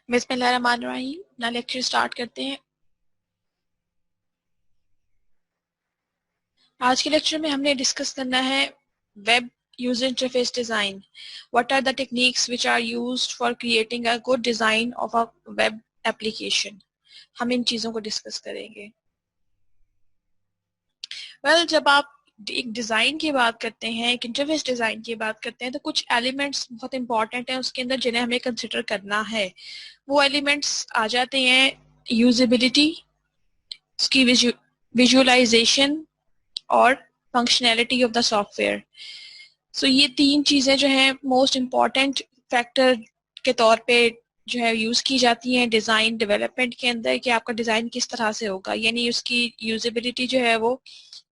बिस्मिल्लाहिर्रहमानिर्रहीम। अपना lecture start करते हैं। आज के लेक्चर में हमने डिस्कस करना है web user interface design. What are the techniques which are used for creating a good design of a web application. हम इन चीजों को डिस्कस करेंगे। जब आप एक डिजाइन की बात करते हैं, एक इंटरफेस डिजाइन की बात करते हैं, तो कुछ एलिमेंट्स बहुत इंपॉर्टेंट हैं उसके अंदर जिन्हें हमें कंसिडर करना है। वो एलिमेंट्स आ जाते हैं यूजेबिलिटी, उसकी विजुअलाइजेशन और फंक्शनैलिटी ऑफ द सॉफ्टवेयर। सो ये तीन चीज़ें जो हैं मोस्ट इम्पॉर्टेंट फैक्टर के तौर पे जो है यूज़ की जाती हैं डिज़ाइन डेवलपमेंट के अंदर, कि आपका डिज़ाइन किस तरह से होगा, यानी उसकी यूजेबिलिटी जो है वो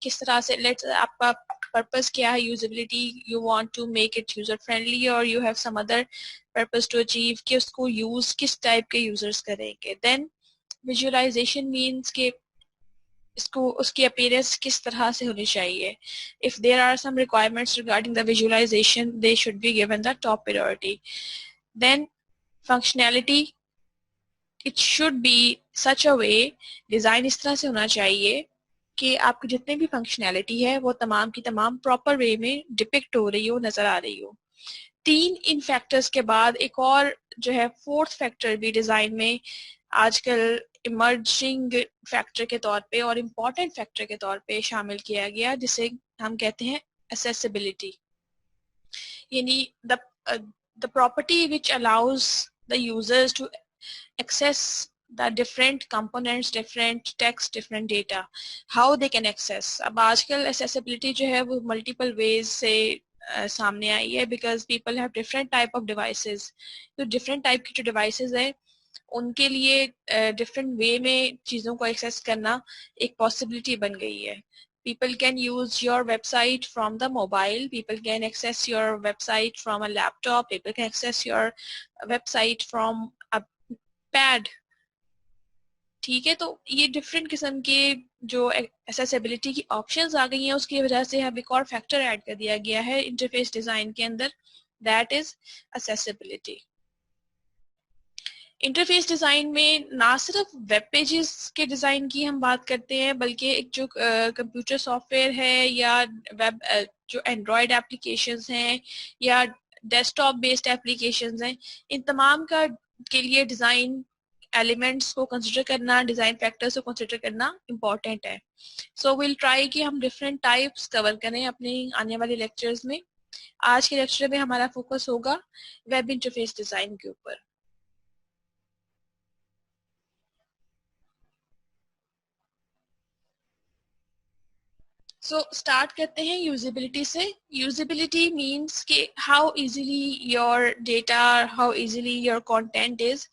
किस तरह से, लेट्स आपका पर्पस क्या है usability, you want to make it user friendly और you have some other purpose to achieve, कि उसको यूज़ किस टाइप के यूजर्स करेंगे। देन विजुअलाइजेशन मीन्स के इसको उसकी अपीयरेंस किस तरह से होनी चाहिए। If there are some requirements regarding the visualisation, they should be given the top priority. Then functionality, it should be such a way, design इस तरह से होना चाहिए कि आपकी जितनी भी फंक्शनैलिटी है वो तमाम की तमाम प्रॉपर वे में डिपिक्ट हो रही हो, नजर आ रही हो। तीन इन फैक्टर्स के बाद एक और जो है फोर्थ फैक्टर भी डिजाइन में आजकल इमर्जिंग फैक्टर के तौर पे और इम्पोर्टेंट फैक्टर के तौर पे शामिल किया गया, जिसे हम कहते हैं accessibility, यानी the property which allows the users to access the different components, different text, different data, how they can access। अब आजकल accessibility जो है वो multiple ways से सामने आई है, because people have different type of devices। तो different type की जो devices है उनके लिए डिफरेंट वे में चीज़ों को एक्सेस करना एक पॉसिबिलिटी बन गई है। People can use your website from the mobile, people can access your website from a laptop, people can access your website from a pad। ठीक है, तो ये डिफरेंट किस्म के जो एक्सेसिबिलिटी की ऑप्शंस आ गई हैं उसकी वजह से अब एक और फैक्टर ऐड कर दिया गया है इंटरफेस डिज़ाइन के अंदर, that is accessibility. Interface design में ना सिर्फ वेब पेजेस के डिज़ाइन की हम बात करते हैं, बल्कि एक जो कंप्यूटर सॉफ्टवेयर है या वेब जो एंड्रॉयड एप्लीकेशंस हैं या डेस्कटॉप बेस्ड एप्लीकेशंस हैं, इन तमाम का के लिए डिज़ाइन एलिमेंट्स को कंसिडर करना, डिज़ाइन फैक्टर्स को कंसिडर करना इम्पॉर्टेंट है। सो विल ट्राई कि हम डिफरेंट टाइप्स कवर करें अपने आने वाले लेक्चर्स में। आज के लेक्चर में हमारा फोकस होगा वेब इंटरफेस डिज़ाइन के ऊपर। स्टार्ट करते हैं यूजिबिलिटी से। यूजिबिलिटी मीन्स कि how easily your data, how easily your content is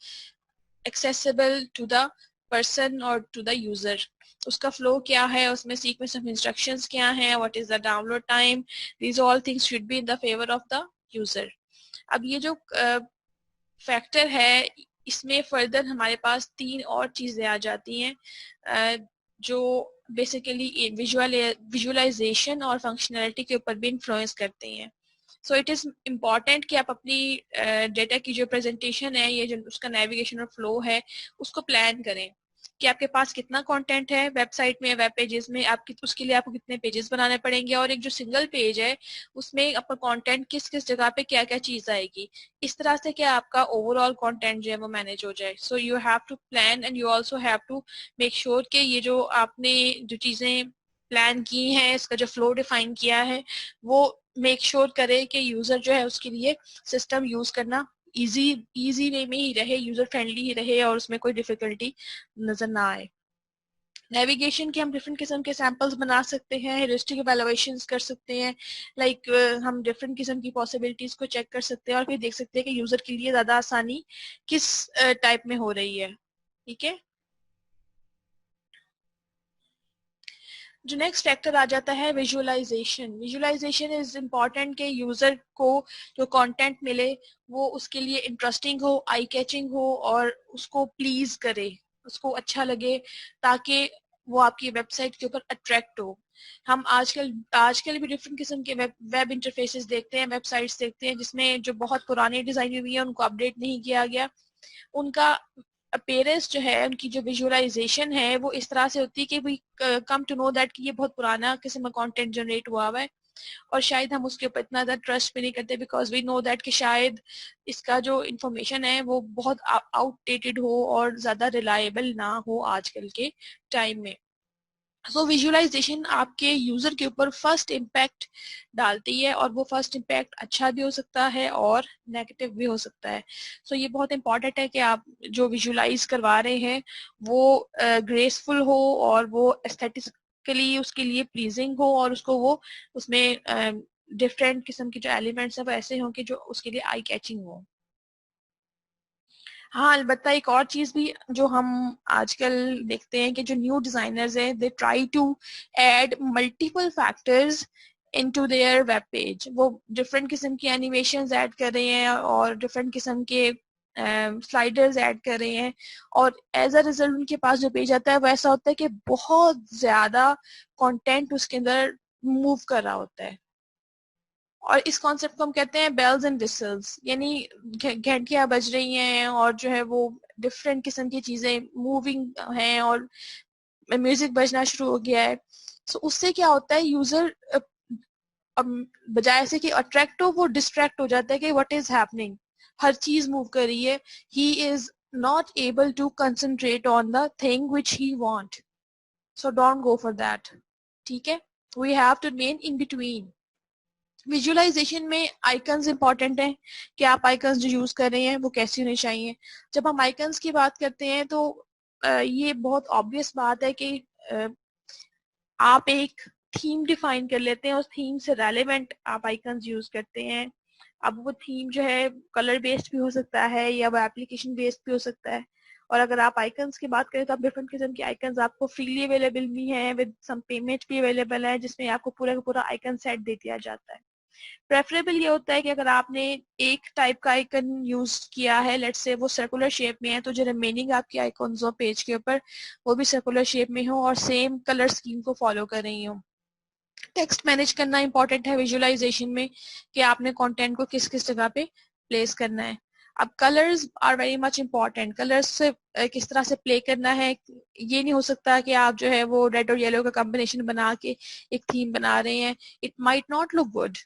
accessible to the person और टू द यूजर। उसका फ्लो क्या है, उसमें सीक्वेंस ऑफ इंस्ट्रक्शंस क्या हैं, what is the download time, these all things should be in the favour of the user. अब ये जो फैक्टर है इसमें फर्दर हमारे पास तीन और चीज़ें आ जाती हैं जो बेसिकली विजुअलाइजेशन और फंक्शनैलिटी के ऊपर भी इन्फ्लुएंस करती हैं। सो इट इज़ इम्पॉर्टेंट कि आप अपनी डेटा की जो प्रेजेंटेशन है, ये जो उसका नेविगेशन और फ्लो है, उसको प्लान करें कि आपके पास कितना कंटेंट है वेबसाइट में, वेब पेजेस में, आपकी उसके लिए आपको कितने पेजेस बनाने पड़ेंगे, और एक जो सिंगल पेज है उसमें आपका कंटेंट किस किस जगह पे क्या क्या चीज़ आएगी, इस तरह से क्या आपका ओवरऑल कंटेंट जो है वो मैनेज हो जाए। So you have to plan and you also have to make sure कि ये जो आपने जो चीज़ें प्लान की हैं, इसका जो फ्लो डिफाइन किया है, वो मेक श्योर करे कि यूज़र जो है उसके लिए सिस्टम यूज़ करना इजी वे में ही रहे, यूज़र फ्रेंडली ही रहे और उसमें कोई डिफिकल्टी नज़र ना आए। नेविगेशन के हम डिफरेंट किस्म के सैंपल्स बना सकते हैं, हेरिस्टिक एवेलुएशंस कर सकते हैं, लाइक हम डिफरेंट किस्म की पॉसिबिलिटीज को चेक कर सकते हैं और फिर देख सकते हैं कि यूजर के लिए ज़्यादा आसानी किस टाइप में हो रही है। ठीक है, जो नेक्स्ट फैक्टर आ जाता है विजुअलाइजेशन। विजुअलाइजेशन इज इम्पॉर्टेंट कि यूजर को जो कंटेंट मिले वो उसके लिए इंटरेस्टिंग हो, आई कैचिंग हो और उसको प्लीज करे, उसको अच्छा लगे, ताकि वो आपकी वेबसाइट के ऊपर अट्रैक्ट हो। हम आजकल भी डिफरेंट किस्म के वेब इंटरफेसेस देखते हैं, वेबसाइट्स देखते हैं जिसमें जो बहुत पुरानी डिजाइन हुई है उनको अपडेट नहीं किया गया, उनका अपीयरेंस जो है, उनकी जो विजुअलाइजेशन है वो इस तरह से होती है कि we come to know that कि ये बहुत पुराना किस्म का कंटेंट जनरेट हुआ है और शायद हम उसके ऊपर इतना ज़्यादा ट्रस्ट भी नहीं करते बिकॉज वी नो दैट कि शायद इसका जो इंफॉर्मेशन है वो बहुत आउटडेटेड हो और ज़्यादा रिलायबल ना हो आजकल के टाइम में। सो विजुअलाइजेशन आपके यूजर के ऊपर फर्स्ट इम्पैक्ट डालती है और वो फर्स्ट इम्पैक्ट अच्छा भी हो सकता है और नेगेटिव भी हो सकता है। सो ये बहुत इंपॉर्टेंट है कि आप जो विजुअलाइज करवा रहे हैं वो ग्रेसफुल हो और वो एस्थेटिकली उसके लिए प्लीजिंग हो और उसको वो उसमें डिफरेंट किस्म के जो एलिमेंट्स हैं वो ऐसे हों कि जो उसके लिए आई कैचिंग हो। हाँ, अलबत्ता एक और चीज भी जो हम आजकल देखते हैं कि जो न्यू डिजाइनर्स हैं they try to add multiple factors into their web page. वो डिफरेंट किस्म की एनिमेशंस ऐड कर रहे हैं और डिफरेंट किस्म के स्लाइडर्स ऐड कर रहे हैं और एज अ रिजल्ट उनके पास जो पेज आता है वो ऐसा होता है कि बहुत ज्यादा कंटेंट उसके अंदर मूव कर रहा होता है। और इस कॉन्सेप्ट को हम कहते हैं बेल्स एंड विसल्स, यानी घंटियां बज रही हैं और जो है वो डिफरेंट किस्म की चीजें मूविंग हैं और म्यूजिक बजना शुरू हो गया है। सो उससे क्या होता है, यूजर बजाय से कि अट्रैक्ट हो वो डिस्ट्रैक्ट हो जाता है कि व्हाट इज हैपनिंग, हर चीज मूव कर रही है, he is not able to concentrate on the thing which he want. So don't go for that. ठीक है, we have to main in between. Visualisation में आइकन्स इंपॉर्टेंट हैं कि आप आइकन्स जो यूज कर रहे हैं वो कैसी होनी चाहिए। जब हम आइकन्स की बात करते हैं तो ये बहुत ऑब्वियस बात है कि आप एक थीम डिफाइन कर लेते हैं, उस थीम से रेलेवेंट आप आइकन्स यूज करते हैं। अब वो थीम जो है कलर बेस्ड भी हो सकता है या वो एप्लीकेशन बेस्ड भी हो सकता है। और अगर आप आइकन्स की बात करें तो आप डिफरेंट किस्म के आइकन्स आपको फ्रीली अवेलेबल भी हैं, विद सम पेमेंट भी अवेलेबल है जिसमें आपको पूरा का पूरा आइकन सेट दे दिया जाता है। प्रेफरेबल ये होता है कि अगर आपने एक टाइप का आइकन यूज किया है, लेट्स से वो सर्कुलर शेप में है, तो जो रिमेनिंग आपके आइकॉन्स हो पेज के ऊपर वो भी सर्कुलर शेप में हो और सेम कलर स्कीम को फॉलो कर रही हो। टेक्स्ट मैनेज करना इंपॉर्टेंट है विजुअलाइजेशन में कि आपने कंटेंट को किस किस जगह पे प्लेस करना है। अब colours are very much important. Colours से किस तरह से प्ले करना है, ये नहीं हो सकता कि आप जो है वो रेड और येलो का कॉम्बिनेशन बना के एक थीम बना रहे हैं, it might not look good.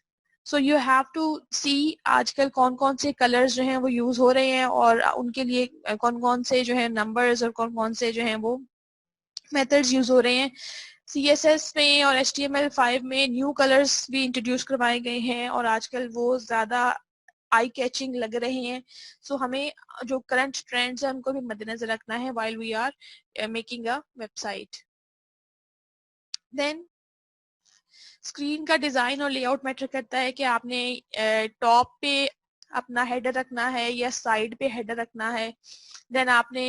So you have to see आजकल कौन कौन से कलर्स जो हैं वो यूज हो रहे हैं और उनके लिए कौन कौन से जो है नंबर्स और कौन कौन से जो हैं वो मेथड्स यूज हो रहे हैं। CSS में और HTML5 में न्यू कलर्स भी इंट्रोड्यूस करवाए गए हैं और आजकल वो ज़्यादा आई कैचिंग लग रहे हैं। सो हमें जो करंट ट्रेंड्स हैं उनको भी मद्देनजर रखना है while we are making a website. Then screen का डिजाइन और लेआउट मैटर करता है कि आपने टॉप पे अपना हेडर रखना है या साइड पे हेडर रखना है। देन आपने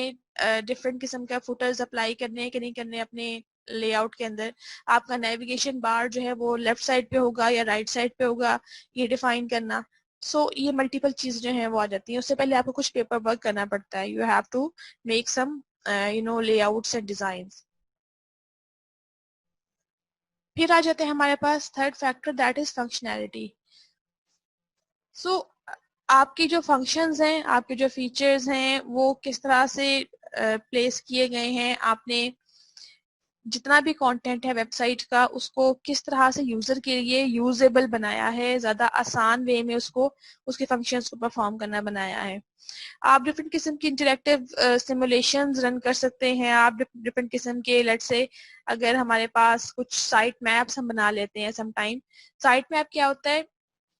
डिफरेंट किस्म का फुटर्स अप्लाई करने हैं कि नहीं करने अपने लेआउट के अंदर। आपका नेविगेशन बार जो है वो लेफ्ट साइड पे होगा या राइट साइड पे होगा, ये डिफाइन करना। ये मल्टीपल चीज जो है वो आ जाती है। उससे पहले आपको कुछ पेपर वर्क करना पड़ता है। You have to make some layouts and designs. फिर आ जाते हैं हमारे पास third factor, that is functionality. So आपके जो फंक्शंस हैं, आपके जो फीचर्स हैं वो किस तरह से प्लेस किए गए हैं, आपने जितना भी कंटेंट है वेबसाइट का उसको किस तरह से यूजर के लिए यूजेबल बनाया है, ज्यादा आसान वे में उसको उसके फंक्शंस को परफॉर्म करना बनाया है। आप डिफरेंट किस्म की इंटरेक्टिव सिमुलेशंस रन कर सकते हैं। आप डिफरेंट किस्म के लेट्स से अगर हमारे पास कुछ साइट मैप्स हम बना लेते हैं समटाइम। साइट मैप क्या होता है,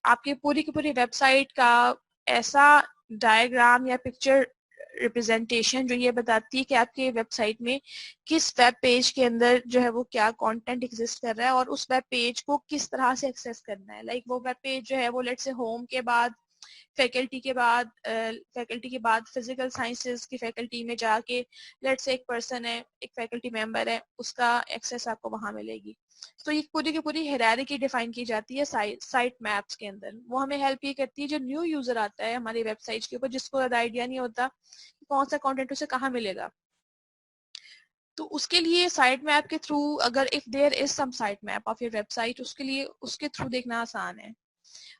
आपकी पूरी की पूरी वेबसाइट का ऐसा डायग्राम या पिक्चर रिप्रेजेंटेशन जो ये बताती है कि आपके वेबसाइट में किस वेब पेज के अंदर जो है वो क्या कंटेंट एग्जिस्ट कर रहा है और उस वेब पेज को किस तरह से एक्सेस करना है। लाइक वो वेब पेज जो है वो लेट्स से होम के बाद फैकल्टी के बाद फिजिकल साइंसेज की फैकल्टी में जाके लेट्स से एक पर्सन है, एक फैकल्टी मेंबर है, उसका एक्सेस आपको वहां मिलेगी। तो ये पूरी की पूरी हायरार्की डिफाइन की जाती है साइट मैप्स के अंदर। वो हमें हेल्प ये करती है जो न्यू यूजर आता है हमारी वेबसाइट के ऊपर जिसको ज्यादा आइडिया नहीं होता कि कौन सा कंटेंट उसे कहाँ मिलेगा, तो उसके लिए साइट मैप के थ्रू, अगर if there is some site map of your website, उसके लिए उसके थ्रू देखना आसान है।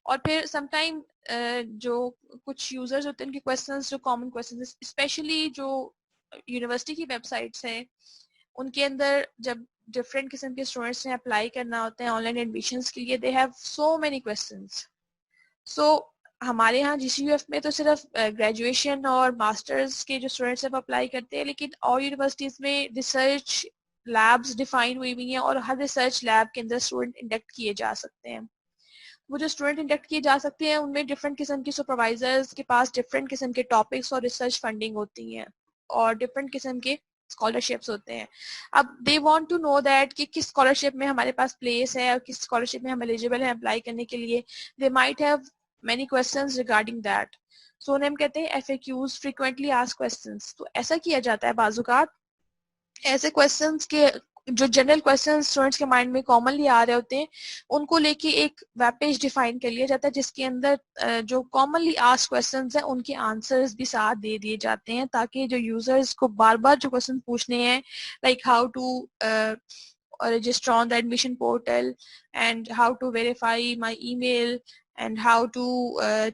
और फिर समटाइम जो कुछ यूजर्स होते हैं उनके क्वेश्चंस जो कॉमन क्वेश्चंस, स्पेशली जो यूनिवर्सिटी की वेबसाइट्स हैं उनके अंदर जब डिफरेंट किस्म के स्टूडेंट्स ने अप्लाई करना होता है ऑनलाइन एडमिशन्स के लिए, they have so many questions. So हमारे यहाँ GCUF में तो सिर्फ ग्रेजुएशन और मास्टर्स के जो स्टूडेंट्स हैं वो अप्लाई करते हैं, लेकिन और यूनिवर्सिटीज में रिसर्च लैब्स डिफाइन हुई हुई हैं और हर रिसर्च लैब के अंदर स्टूडेंट इंडक्ट किए जा सकते हैं। वो जो स्टूडेंट इंडक्ट किए जा सकते हैं उनमें डिफरेंट किस्म की सुपरवाइजर्स के पास डिफरेंट किस्म के टॉपिक्स और रिसर्च फंडिंग होती हैं और डिफरेंट किस्म के स्कॉलरशिप्स होते हैं। अब they want to know that कि किस स्कॉलरशिप में हमारे पास प्लेस है और किस स्कॉलरशिप में हम एलिजिबल हैं अप्लाई करने के लिए। They might have many questions regarding that. So उन्हें हम कहते हैं FAQs, फ्रीक्वेंटली आस्क्ड क्वेश्चंस। तो ऐसा किया जाता है बाजुकात ऐसे क्वेश्चंस के जो जनरल क्वेश्चंस स्टूडेंट्स के माइंड में कॉमनली आ रहे होते हैं उनको लेके एक वेब पेज डिफाइन कर लिया जाता है जिसके अंदर जो कॉमनली आस्क्ड क्वेश्चंस हैं उनके आंसर्स भी साथ दे दिए जाते हैं ताकि जो यूजर्स को बार बार जो क्वेश्चन पूछने हैं, like how to register on the admission portal and how to verify my email and how to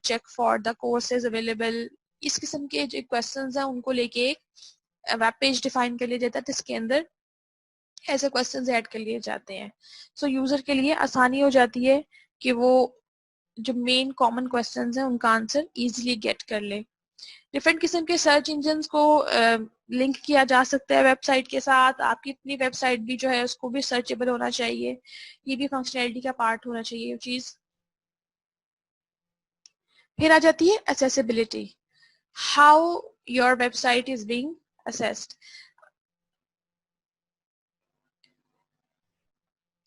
check for the courses available, इस किस्म के जो क्वेश्चंस हैं उनको लेके एक वेब पेज डिफाइन कर लिया जाता है जिसके अंदर ऐसे क्वेश्चंस ऐड कर लिए जाते हैं। सो यूजर के लिए आसानी हो जाती है कि वो जो मेन कॉमन क्वेश्चंस हैं उनका आंसर इजीली गेट कर ले। डिफरेंट किस्म के सर्च इंजन्स को लिंक किया जा सकता है वेबसाइट के साथ। आपकी अपनी वेबसाइट भी जो है उसको भी सर्चेबल होना चाहिए, ये भी फंक्शनैलिटी का पार्ट होना चाहिए ये चीज। फिर आ जाती है accessibility, how your website is being assessed.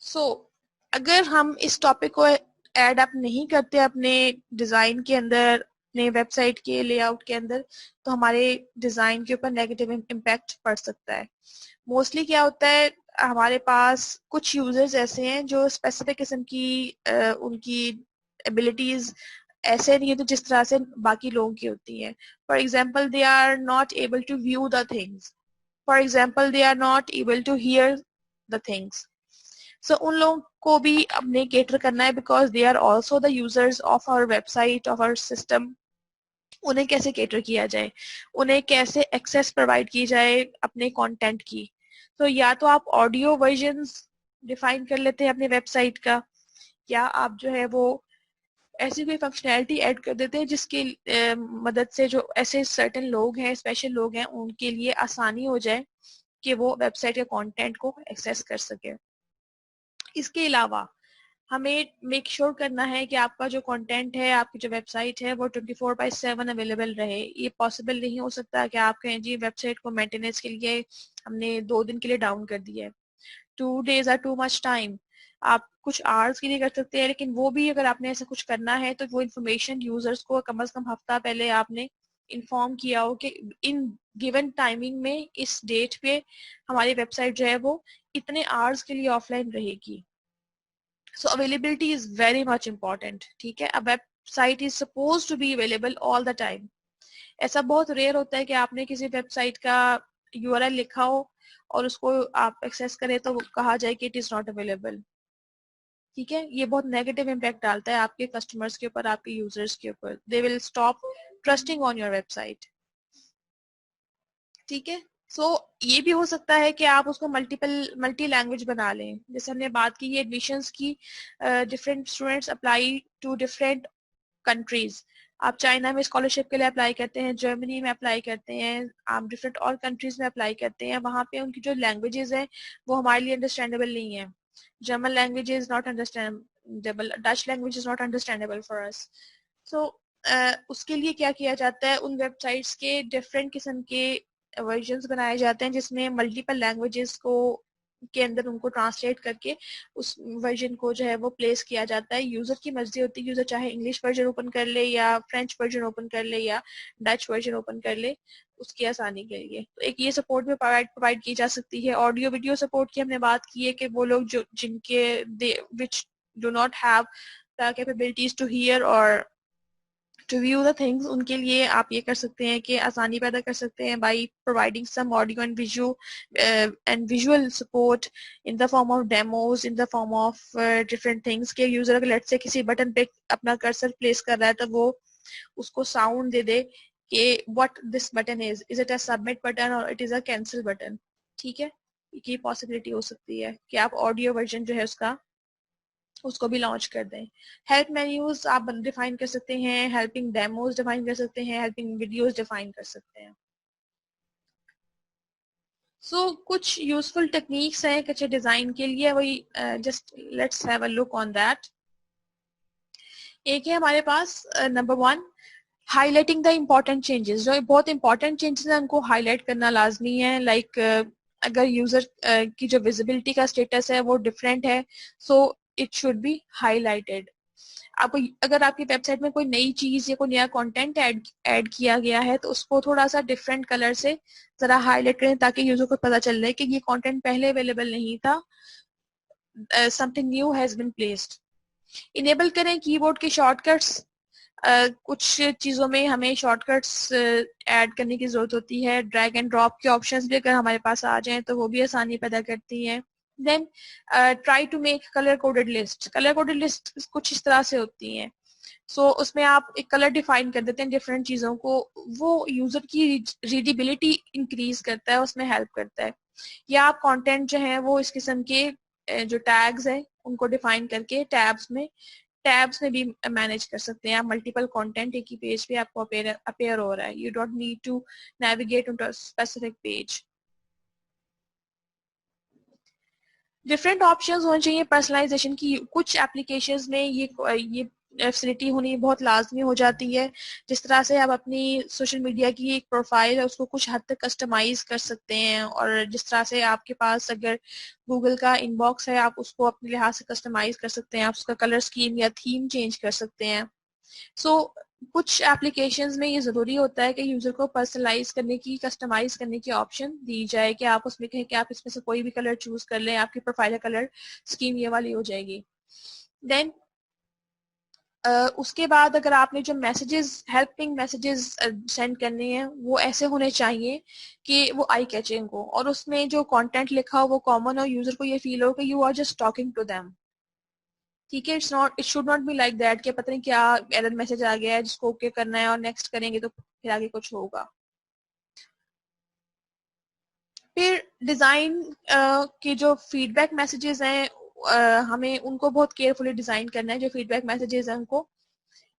So अगर हम इस टॉपिक को ऐड अप नहीं करते अपने डिजाइन के अंदर, अपने वेबसाइट के लेआउट के अंदर, तो हमारे डिजाइन के ऊपर नेगेटिव इम्पैक्ट पड़ सकता है। मोस्टली क्या होता है, हमारे पास कुछ यूजर्स ऐसे हैं जो स्पेसिफिक किस्म की उनकी एबिलिटीज ऐसे नहीं होती जिस तरह से बाकी लोगों की होती हैं। For example they are not able to view the things, for example they are not able to hear the things. So उन लोगों को भी अपने केटर करना है because they are also the users of our website, of our system. उन्हें कैसे cater किया जाए, उन्हें कैसे एक्सेस प्रोवाइड की जाए अपने कंटेंट की। तो या तो आप ऑडियो वर्जन्स डिफाइन कर लेते हैं अपने वेबसाइट का, या आप जो है वो ऐसी कोई फंक्शनैलिटी ऐड कर देते हैं जिसकी मदद से जो ऐसे सर्टेन लोग हैं, स्पेशल लोग हैं, उनके लिए आसानी हो जाए कि वो वेबसाइट के कंटेंट को एक्सेस कर सके। इसके अलावा हमें मेक श्योर करना है कि आपका जो कंटेंट है, आपकी जो वेबसाइट है वो 24/7 अवेलेबल रहे। ये पॉसिबल नहीं हो सकता कि आप कहें जी वेबसाइट को मेंटेनेंस के लिए हमने 2 दिन के लिए डाउन कर दिया है, 2 days are too much time. आप कुछ आवर्स के लिए कर सकते हैं, लेकिन वो भी अगर आपने ऐसा कुछ करना है तो वो इन्फॉर्मेशन यूजर्स को कम से कम हफ्ता पहले आपने इन्फॉर्म किया हो कि इन गिवन टाइमिंग में इस डेट पे हमारी वेबसाइट जो है वो इतने आवर्स के लिए ऑफलाइन रहेगी। So availability is very much important, ठीक है। A website is supposed to be available all the time. ऐसा बहुत रेयर होता है कि आपने किसी वेबसाइट का URL लिखा हो और उसको आप एक्सेस करें तो कहा जाए कि इट इज नॉट अवेलेबल, ठीक है। ये बहुत नेगेटिव इम्पैक्ट डालता है आपके कस्टमर्स के ऊपर, आपके यूजर्स के ऊपर। They will stop trusting on your website, ठीक है। सो ये भी हो सकता है कि आप उसको मल्टी लैंग्वेज बना लें। जैसे हमने बात की एडमिशंस की, different students apply to different countries. आप चाइना में स्कॉलरशिप के लिए अप्लाई करते हैं, जर्मनी में अप्लाई करते हैं, आप डिफरेंट और कंट्रीज में अप्लाई करते हैं। वहाँ पे उनकी जो लैंग्वेजेस हैं वो हमारे लिए अंडरस्टैंडेबल नहीं है। German language is not understandable, Dutch language is not understandable for us. So उसके लिए क्या किया जाता है, उन वेबसाइट्स के डिफरेंट किस्म के वर्जन्स बनाए जाते हैं जिसमें मल्टीपल लैंग्वेजेस को के अंदर उनको ट्रांसलेट करके उस वर्जन को जो है वो प्लेस किया जाता है। यूजर की मर्जी होती है, यूजर चाहे इंग्लिश वर्जन ओपन कर ले या फ्रेंच वर्जन ओपन कर ले या डच वर्जन ओपन कर ले उसकी आसानी के लिए। तो एक ये सपोर्ट में प्रोवाइड की जा सकती है। ऑडियो वीडियो सपोर्ट की हमने बात की है कि वो लोग जो जिनके which do not have the capabilities to hear और टू व्यू द थिंग्स, उनके लिए आप ये कर सकते हैं कि आसानी पैदा कर सकते हैं by providing some audio and visual support in the form of demos, in the form of different things के यूजर अगर लेट से किसी बटन पे अपना कर्सर प्लेस कर रहा है तो वो उसको साउंड दे दे कि what this button is it a submit button और it is a cancel button. ठीक है, ये पॉसिबिलिटी हो सकती है कि आप ऑडियो वर्जन जो है उसको भी लॉन्च कर दें। हेल्प मेन्यूज आप डिफाइन कर सकते हैं, हेल्पिंग डेमोज डिफाइन कर सकते हैं, हेल्पिंग वीडियोस डिफाइन कर सकते हैं। कुछ यूजफुल टेक्निक्स हैं अच्छे डिजाइन के लिए, वही just let's have a look on that. एक है हमारे पास number 1, highlighting the important changes. जो बहुत इंपॉर्टेंट चेंजेस हैं उनको हाईलाइट करना लाजमी है। लाइक अगर यूजर की जो विजिबिलिटी का स्टेटस है वो डिफरेंट है, so it should B highlighted. आपको अगर आपकी वेबसाइट में कोई नई चीज या कोई नया कंटेंट ऐड किया गया है तो उसको थोड़ा सा डिफरेंट कलर से जरा हाईलाइट करें ताकि यूजर को पता चल रहे कि ये कंटेंट पहले अवेलेबल नहीं था, something new has been placed. Enable करें कीबोर्ड के शॉर्टकट्स। कुछ चीज़ों में हमें शॉर्टकट्स ऐड करने की ज़रूरत होती है। ड्रैग एंड ड्रॉप के ऑप्शंस भी अगर हमारे पास आ जाएं तो वो भी आसानी पैदा करती हैं। Then try to make colour coded list. Colour coded list कुछ इस तरह से होती हैं। उसमें आप एक कलर डिफाइन कर देते हैं डिफरेंट चीज़ों को, वो यूज़र की रीडेबिलिटी इंक्रीज करता है, उसमें हेल्प करता है। या आप कंटेंट जो है वो इस किस्म के जो टैग्स हैं उनको डिफाइन करके टैब्स में भी मैनेज कर सकते हैं आप। मल्टीपल कंटेंट एक ही पेज पे आपको अपेयर हो रहा है, you don't need to navigate to specific page. Different options होने चाहिए पर्सनलाइजेशन की। कुछ एप्लीकेशंस में ये फैसिलिटी होनी बहुत लाजमी हो जाती है। जिस तरह से आप अपनी सोशल मीडिया की एक प्रोफाइल है उसको कुछ हद तक कस्टमाइज कर सकते हैं, और जिस तरह से आपके पास अगर गूगल का इनबॉक्स है आप उसको अपने लिहाज से कस्टमाइज कर सकते हैं, आप उसका कलर स्कीम या थीम चेंज कर सकते हैं। कुछ एप्लीकेशंस में ये ज़रूरी होता है कि यूज़र को पर्सनलाइज करने की, कस्टमाइज करने की ऑप्शन दी जाए कि आप उसमें कहें कि आप इसमें से कोई भी कलर चूज कर लें, आपकी प्रोफाइल कलर स्कीम ये वाली हो जाएगी। देन उसके बाद अगर आपने जो मैसेजेस, हेल्पिंग मैसेजेस सेंड करने हैं वो ऐसे होने चाहिए कि वो आई कैचिंग हो और उसमें जो कंटेंट लिखा हो वो कॉमन हो, यूज़र को ये फील हो कि you are just talking to them. ठीक है, it should not be like that कि पता नहीं क्या एरर मैसेज आ गया है जिसको ओके करना है और नेक्स्ट करेंगे तो फिर आगे कुछ होगा। फिर डिजाइन के जो फीडबैक मैसेजेस हैं हमें उनको बहुत केयरफुली डिजाइन करना है। जो फीडबैक मैसेजेस हैं उनको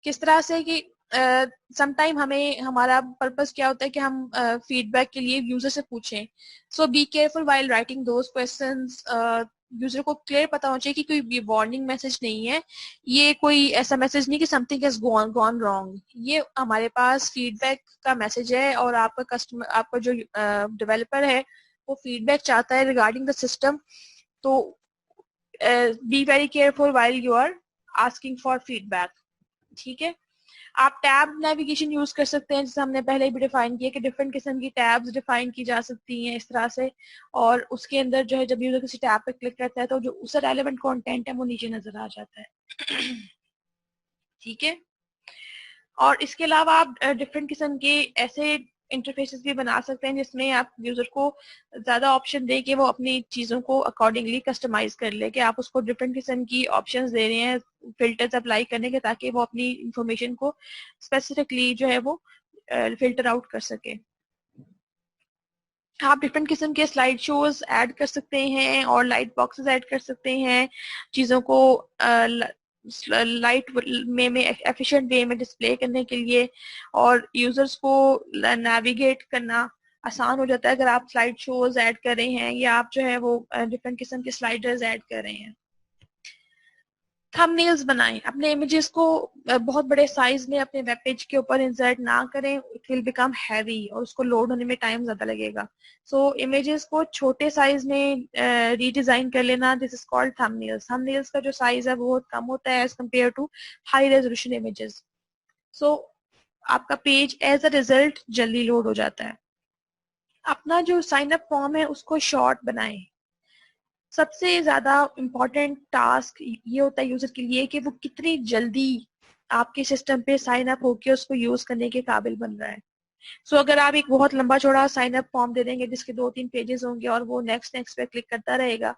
किस तरह से कि समटाइम हमें, हमारा पर्पस क्या होता है कि हम फीडबैक के लिए यूजर से पूछें। Be careful while writing those questions. User को क्लियर पता होना चाहिए कि कोई ये वार्निंग मैसेज नहीं है, ये कोई ऐसा मैसेज नहीं कि समथिंग हैज गॉन रॉन्ग। ये हमारे पास फीडबैक का मैसेज है और आपका जो डेवलपर है वो फीडबैक चाहता है रिगार्डिंग द सिस्टम। तो be very careful while you are asking for feedback. ठीक है, आप टैब नेविगेशन यूज कर सकते हैं, जैसे हमने पहले भी डिफाइन किया कि डिफरेंट किस्म की टैब्स डिफाइन की जा सकती हैं इस तरह से, और उसके अंदर जो है जब यूजर किसी टैब पे क्लिक करता है तो जो उससे रेलेवेंट कंटेंट है वो नीचे नजर आ जाता है। ठीक है, और इसके अलावा आप डिफरेंट किस्म के ऐसे इंटरफेसेस भी बना सकते हैं जिसमें आप यूजर को ज्यादा ऑप्शन दे कि वो अपनी चीजों को अकॉर्डिंगली कस्टमाइज कर ले, कि आप उसको डिफरेंट किस्म की ऑप्शंस दे रहे हैं फिल्टर्स अप्लाई करने के ताकि वो अपनी इंफॉर्मेशन को स्पेसिफिकली जो है वो फिल्टर आउट कर सके। आप डिफरेंट किस्म के स्लाइड शोज ऐड कर सकते हैं और लाइट बॉक्सेस ऐड कर सकते हैं चीज़ों को लाइट में एफिशिएंट वे में डिस्प्ले करने के लिए, और यूजर्स को नेविगेट करना आसान हो जाता है अगर आप स्लाइड शोज ऐड कर रहे हैं या आप जो है वो डिफरेंट किस्म के स्लाइडर्स ऐड कर रहे हैं। थंबनेल्स बनाएं। अपने इमेजेस को बहुत बड़े साइज में अपने वेब पेज के ऊपर इंसर्ट ना करें, इट विल बिकम हैवी और उसको लोड होने में टाइम ज्यादा लगेगा। इमेजेस को छोटे साइज में रीडिजाइन कर लेना, this is called thumbnails. Thumbnails का जो साइज है वो बहुत कम होता है as compared to high resolution images. So आपका पेज एज अ रिजल्ट जल्दी लोड हो जाता है। अपना जो साइन अप फॉर्म है उसको शॉर्ट बनाएं। सबसे ज्यादा इम्पोर्टेंट टास्क ये होता है यूजर के लिए कि वो कितनी जल्दी आपके सिस्टम पे साइन अप होकर उसको यूज करने के काबिल बन रहा है। सो अगर आप एक बहुत लंबा चौड़ा साइन अप फॉर्म दे देंगे जिसके 2-3 पेजेस होंगे और वो नेक्स्ट नेक्स्ट पे क्लिक करता रहेगा,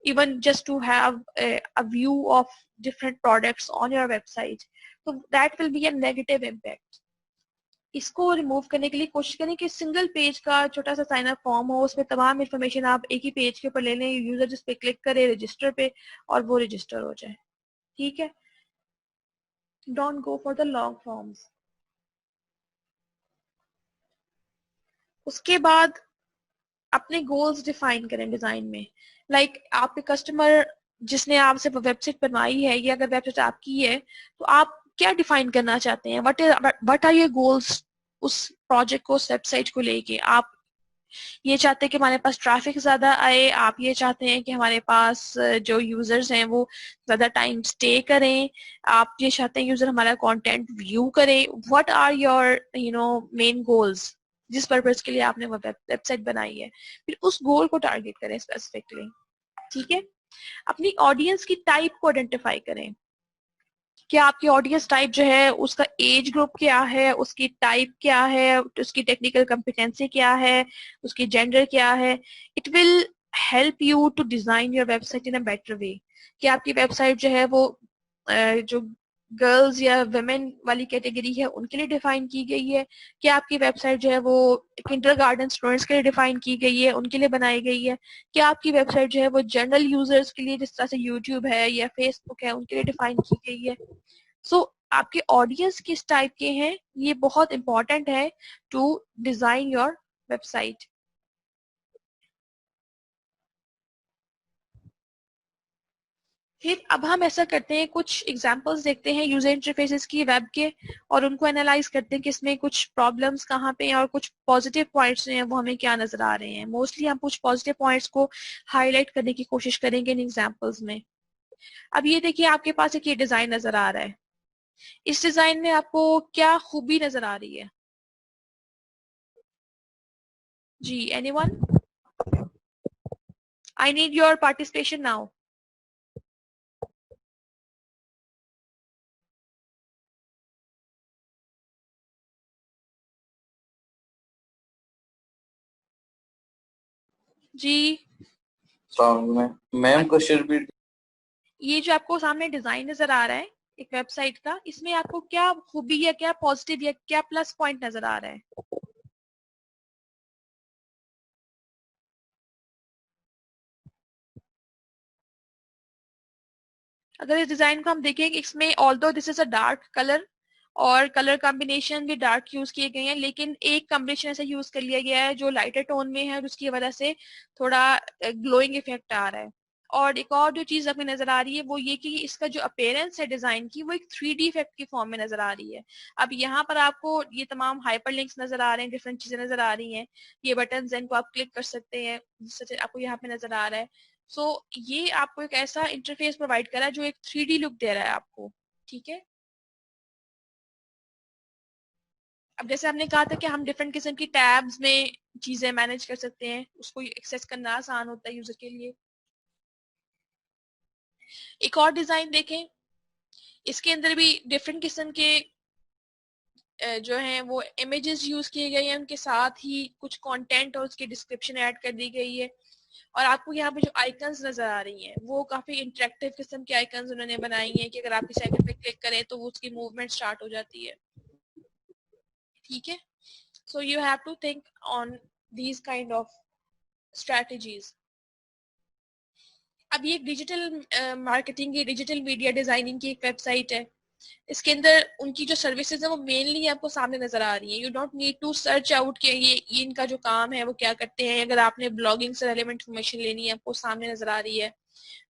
even just to have a view of different products on your website, so that will be a negative impact. इसको रिमूव करने के लिए कोशिश करें कि सिंगल पेज का छोटा सा साइन अप फॉर्म हो, उसमें तमाम इन्फॉर्मेशन आप एक ही पेज के ऊपर ले लें, यूजर जिस पे क्लिक करे रजिस्टर पे और वो रजिस्टर हो जाए। ठीक है, don't go for the long forms. उसके बाद अपने गोल्स डिफाइन करें डिजाइन में। लाइक आपके कस्टमर जिसने आपसे वेबसाइट बनवाई है या अगर वेबसाइट आपकी है तो आप क्या डिफाइन करना चाहते हैं, व्हाट आर योर गोल्स उस प्रोजेक्ट को, उस वेबसाइट को लेके। आप ये चाहते हैं कि हमारे पास ट्रैफिक ज्यादा आए, आप ये चाहते हैं कि हमारे पास जो यूजर्स हैं वो ज्यादा टाइम स्टे करें, आप ये चाहते हैं यूजर हमारा कंटेंट व्यू करें। What are your main goals जिस पर्पज के लिए आपने वो वेबसाइट बनाई है, फिर उस गोल को टारगेट करें स्पेसिफिकली। ठीक है, अपनी ऑडियंस की टाइप को आइडेंटिफाई करें कि आपकी ऑडियंस टाइप जो है उसका एज ग्रुप क्या है, उसकी टाइप क्या है, उसकी टेक्निकल कॉम्पिटेंसी क्या है, उसकी जेंडर क्या है। It will help you to design your website in a better way कि आपकी वेबसाइट जो है वो जो गर्ल्स या वुमेन वाली कैटेगरी है उनके लिए डिफाइन की गई है, कि आपकी वेबसाइट जो है वो किंडरगार्टन स्टूडेंट्स के लिए डिफाइन की गई है, उनके लिए बनाई गई है, कि आपकी वेबसाइट जो है वो जनरल यूजर्स के लिए जिस तरह से यूट्यूब है या फेसबुक है उनके लिए डिफाइन की गई है। सो आपके ऑडियंस किस टाइप के हैं ये बहुत इंपॉर्टेंट है टू डिजाइन योर वेबसाइट। फिर अब हम ऐसा करते हैं, कुछ एग्जांपल्स देखते हैं यूजर इंटरफेसेस की वेब के और उनको एनालाइज करते हैं कि इसमें कुछ प्रॉब्लम्स कहाँ पे हैं और कुछ पॉजिटिव पॉइंट्स हैं वो हमें क्या नजर आ रहे हैं। मोस्टली हम कुछ पॉजिटिव पॉइंट्स को हाईलाइट करने की कोशिश करेंगे इन एग्जांपल्स में। अब ये देखिए आपके पास एक ये डिजाइन नजर आ रहा है, इस डिजाइन में आपको क्या खूबी नजर आ रही है? जी, anyone? I need your participation now. जी, मैम क्वेश्चन भी ये जो आपको सामने डिजाइन नजर आ रहा है एक वेबसाइट का, इसमें आपको क्या खूबी या क्या पॉजिटिव या क्या प्लस पॉइंट नजर आ रहा है? अगर इस डिजाइन को हम देखें, इसमें although this is a dark colour और कलर कॉम्बिनेशन भी डार्क यूज किए गए हैं, लेकिन एक कॉम्बिनेशन ऐसा यूज कर लिया गया है जो लाइटर टोन में है और उसकी वजह से थोड़ा ग्लोइंग इफेक्ट आ रहा है। और एक और जो चीज हमें नजर आ रही है वो ये कि इसका जो अपेयरेंस है डिजाइन की वो एक 3D इफेक्ट की फॉर्म में नजर आ रही है। अब यहाँ पर आपको ये तमाम हाइपरलिंक्स नजर आ रहे हैं, डिफरेंट चीजें नजर आ रही हैं, ये बटन इनको आप क्लिक कर सकते हैं जिससे आपको यहाँ पे नजर आ रहा है। सो ये आपको एक ऐसा इंटरफेस प्रोवाइड करा है जो एक 3D लुक दे रहा है आपको। ठीक है, अब जैसे हमने कहा था कि हम डिफरेंट किस्म की टैब्स में चीजें मैनेज कर सकते हैं, उसको एक्सेस करना आसान होता है यूजर के लिए। एक और डिजाइन देखें, इसके अंदर भी डिफरेंट किस्म के जो हैं वो इमेजेस यूज किए गए हैं, उनके साथ ही कुछ कंटेंट और उसकी डिस्क्रिप्शन ऐड कर दी गई है। और आपको यहाँ पे जो आइकन्स नजर आ रही हैं वो काफी इंटरेक्टिव किस्म की आइकन्स उन्होंने बनाई हैं कि अगर आप किसी आइकन पे क्लिक करें तो वो उसकी मूवमेंट स्टार्ट हो जाती है। ठीक है, so you have to think on these kind of strategies. अब ये एक डिजिटल मार्केटिंग की, डिजिटल मीडिया डिजाइनिंग की एक वेबसाइट है। इसके अंदर उनकी जो सर्विसेज है वो मेनली आपको सामने नजर आ रही है। You don't need to search out कि ये इनका जो काम है वो क्या करते हैं। अगर आपने ब्लॉगिंग से रेलेवेंट इन्फॉर्मेशन लेनी है आपको सामने नजर आ रही है,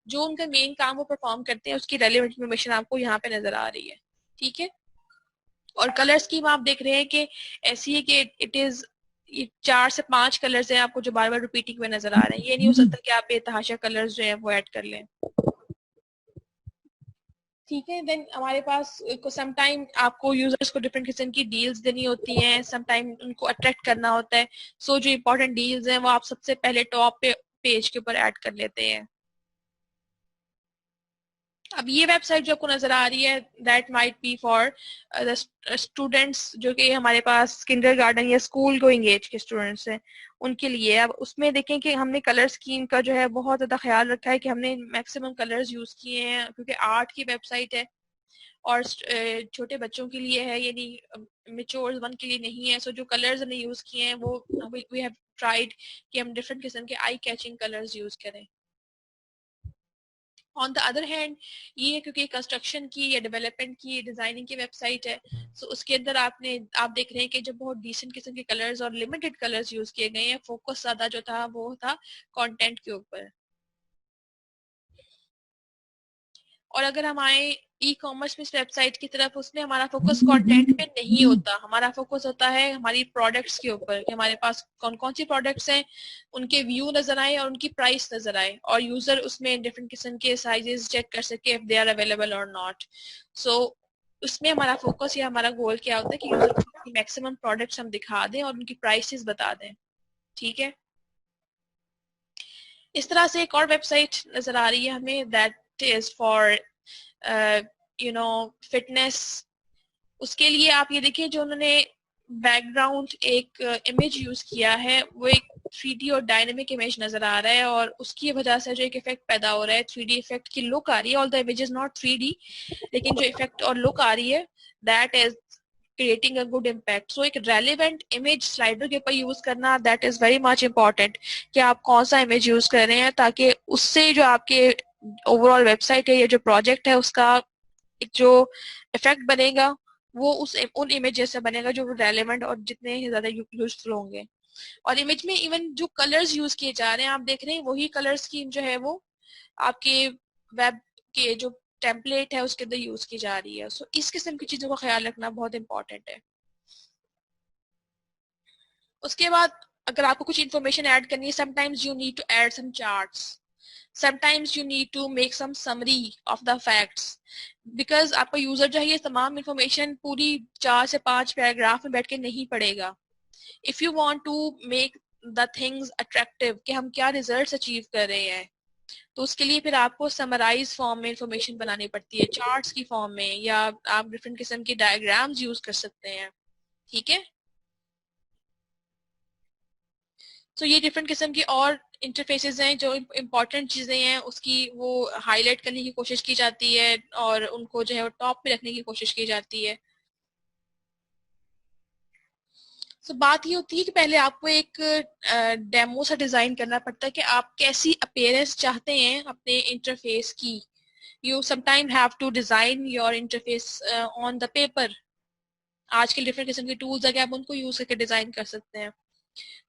जो उनका मेन काम वो परफॉर्म करते हैं उसकी रेलेवेंट इन्फॉर्मेशन आपको यहाँ पे नजर आ रही है। ठीक है, और कलर स्कीम आप देख रहे हैं कि ऐसी है कि इट इज, ये 4 से 5 कलर्स हैं आपको जो बार बार रिपीटिंग हुए नजर आ रहे हैं। ये नहीं हो सकता कि आप बेतहाशा कलर्स जो है वो ऐड कर लें। ठीक है, देन हमारे पास समटाइम आपको यूजर्स को डिफरेंट किस्म की डील्स देनी होती हैं, समटाइम उनको अट्रैक्ट करना होता है। सो जो इम्पोर्टेंट डील्स हैं वो आप सबसे पहले टॉप पे पेज के ऊपर ऐड कर लेते हैं। अब ये वेबसाइट जो आपको नजर आ रही है that might be for the students जो कि हमारे पास किंडरगार्टन या स्कूल गोइंग एज के स्टूडेंट्स हैं उनके लिए। अब उसमें देखें कि हमने कलर स्कीम का जो है बहुत ज्यादा ख्याल रखा है कि हमने मैक्सिमम कलर्स यूज किए हैं क्योंकि आर्ट की वेबसाइट है और छोटे बच्चों के लिए है, यानी मेच्योर वन के लिए नहीं है। सो जो कलर्स हमने यूज किए हैं वो वी हैव ट्राइड कि हम डिफरेंट किस्म के आई कैचिंग कलर्स यूज करें। ऑन द अदर हैंड ये है क्योंकि कंस्ट्रक्शन की या डेवलपमेंट की डिजाइनिंग की वेबसाइट है, सो उसके अंदर आप देख रहे हैं कि जो बहुत डिसेंट किस्म के कलर्स और लिमिटेड कलर्स यूज किए गए हैं। फोकस ज्यादा जो था वो था कंटेंट के ऊपर। और अगर हम आए ई कॉमर्स में वेबसाइट की तरफ, उसमें हमारा फोकस कंटेंट पे नहीं होता, हमारा फोकस होता है हमारी प्रोडक्ट्स के ऊपर कि हमारे पास कौन कौन सी प्रोडक्ट्स हैं, उनके व्यू नजर आए और उनकी प्राइस नजर आए और यूजर उसमें डिफरेंट किस्म के साइजेस चेक कर सके इफ दे आर अवेलेबल और नॉट। सो उसमें हमारा फोकस या हमारा गोल क्या होता है कि यूजर को मैक्सिमम प्रोडक्ट्स हम दिखा दें और उनकी प्राइसेस बता दें। ठीक है, इस तरह से एक और वेबसाइट नजर आ रही है हमें that is for you know fitness. उसके लिए आप ये देखिए जो उन्होंने बैकग्राउंड एक इमेज यूज किया है वो एक 3D और डायनेमिक इमेज नजर आ रहा है और उसकी वजह से जो एक इफेक्ट पैदा हो रहा है 3D इफेक्ट की लुक आ रही है। All the image is not 3D, लेकिन जो इफेक्ट और लुक आ रही है that is creating a good impact. So एक रेलिवेंट इमेज स्लाइडर के ऊपर यूज करना that is very much important कि आप कौन सा इमेज यूज कर रहे हैं, ताकि उससे जो आपके ओवरऑल वेबसाइट है या जो प्रोजेक्ट है उसका एक जो इफेक्ट बनेगा वो उन इमेजेस से बनेगा जो रेलेवेंट और जितने ज्यादा यूजफुल होंगे। और इमेज में इवन जो कलर्स यूज किए जा रहे हैं आप देख रहे हैं वही कलर स्कीम जो है वो आपके वेब के जो टेम्पलेट है उसके अंदर यूज की जा रही है। सो इस किस्म की चीजों का ख्याल रखना बहुत इंपॉर्टेंट है। उसके बाद अगर आपको कुछ इन्फॉर्मेशन ऐड करनी है, sometimes you need to add some charts, sometimes you need to make some summary of the facts, because आपका यूजर जो है ये तमाम इंफॉर्मेशन पूरी 4 से 5 पैराग्राफ में बैठ के नहीं पढ़ेगा। If you want to make the things attractive कि हम क्या रिजल्ट्स अचीव कर रहे हैं, तो उसके लिए फिर आपको समराइज फॉर्म में इंफॉर्मेशन बनानी पड़ती है, चार्ट्स की फॉर्म में, या आप डिफरेंट किस्म की डायग्राम्स यूज कर सकते हैं। ठीक है, तो ये डिफरेंट किस्म की और इंटरफेसेस हैं जो इम्पोर्टेंट चीजें हैं उसकी वो हाईलाइट करने की कोशिश की जाती है और उनको जो है वो टॉप पे रखने की कोशिश की जाती है। तो बात ये होती है कि पहले आपको एक डेमो सा डिजाइन करना पड़ता है कि आप कैसी अपीयरेंस चाहते हैं अपने इंटरफेस की। You sometime have to design your interface on the paper. आज के डिफरेंट किस्म के टूल्स है कि आप उनको यूज करके डिजाइन कर सकते हैं।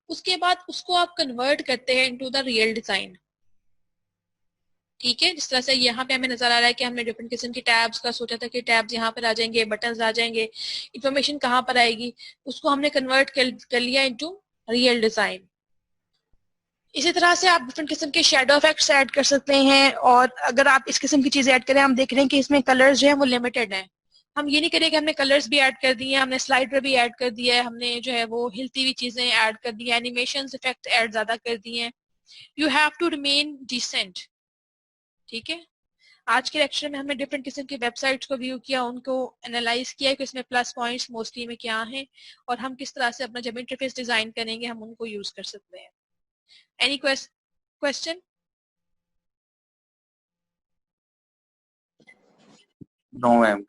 उसके बाद उसको आप कन्वर्ट करते हैं इनटू द रियल डिजाइन। ठीक है, जिस तरह से यहाँ पे हमें नजर आ रहा है कि हमने डिफरेंट किस्म की टैब्स का सोचा था कि टैब्स यहाँ पर आ जाएंगे, बटन्स आ जाएंगे, इंफॉर्मेशन कहाँ पर आएगी, उसको हमने कन्वर्ट कर लिया इनटू रियल डिजाइन। इसी तरह से आप डिफरेंट किस्म के शेडो इफेक्ट्स ऐड कर सकते हैं। और अगर आप इस किस्म की चीजें ऐड करें, हम देख रहे हैं कि इसमें कलर्स जो है वो लिमिटेड हैं। हम ये नहीं करें कि हमने कलर्स भी ऐड कर दिए, हमने स्लाइडर भी ऐड कर दिया है, हमने जो है वो हिलती हुई चीजें ऐड कर दी, एनिमेशन इफेक्ट ऐड ज्यादा कर दिए हैं। You have to remain decent. ठीक है, आज के लेक्चर में हमने डिफरेंट किस्म की वेबसाइट्स को व्यू किया, उनको एनालाइज किया कि इसमें प्लस पॉइंट्स मोस्टली में क्या हैं और हम किस तरह से अपना जब इंटरफेस डिजाइन करेंगे हम उनको यूज कर सकते हैं। Any question? No ma'am.